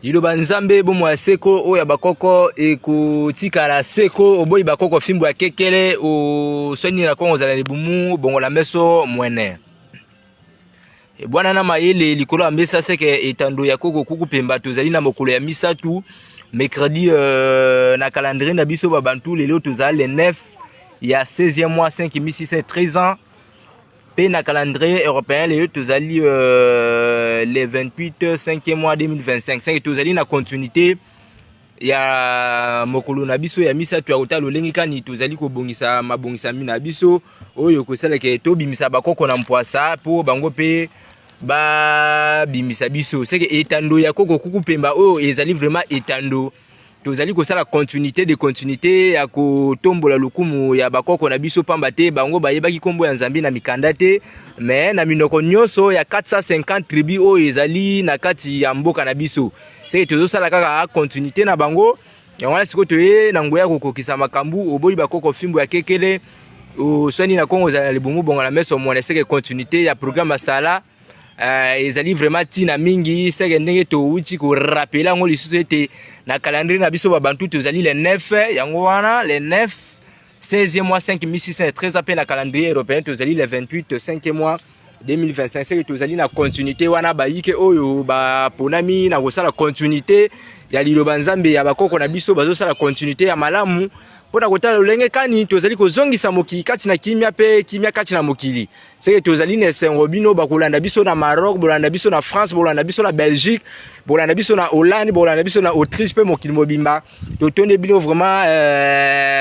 Liloba nzambe bomo ya seko oya bakoko ekotikala seko oboyi bakoko fimbo ya kekele o soni na kongo zala libumu bongo la meso mwene. Bwana na mayele likolo ya mesa seke etando ya koko kuku pemba tozali na mokolo ya misatu mercredi na calendrier na biso babantu lelo tozali le 9 ya 16e mois 5613 ans. Pe na calendrier européen lelo tozali le 28 5e mois 2025. C'est que tozali na continuité ya mokolo na biso ya misatu ya kotala olengi kani tozali kobongisa mabongisa mina biso oyo kosala ke to bimisa bakoko na mpwasa po bango pe ba bimisa biso. C'est que etando ya koko kuku pemba oyo ezali vraiment etando tozali kosala continuité de continuité ya kotombola lokumu ya bakoko na biso pamba te bango bayebaki kombo ya nzambe na mikanda te mais na minoko nyonso ya 450 tribu oyo ezali na kati ya mboka na biso. C'est que tozosala kaka continuité na bango yango wana siko toye na ngoya kokokisa makambu oboyi bakoko fimbo ya kekele oswani na kongo za libumu bongo na meso mwana. C'est que continuité ya programme sala ezali vraiment tina mingi. C'est que ndenge to uti ko rappeler ngo lisusu ete na calendrier na biso babantu tozali le 9 yango wana le 9 16e mois 5613 appel na calendrier européen tozali le 28 5e mois 2025. C'est que tozali na continuité wana bayike oyo ba ponami na kosala continuité ya liloba nzambe ya bakoko na biso bazosala continuité ya malamu pona kotala lolenge kani tozali kozongisa mokili kati na kimia pe kimia kati na mokili. C'est que tozali na Saint-Robino bakolanda biso na Maroc, bolanda biso na France, bolanda biso na Belgique, bolanda biso na Hollande, bolanda biso na Autriche pe mokili mobimba. Totonde bino vraiment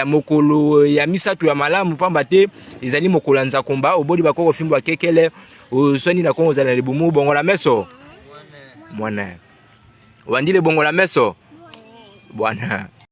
mokolo ya misatu ya malamu pamba te ezali mokolo nza komba obodi bakoko fimbo ya kekele oswani na kongo zala libumu bongo la meso mwana wandile bongo la meso bwana.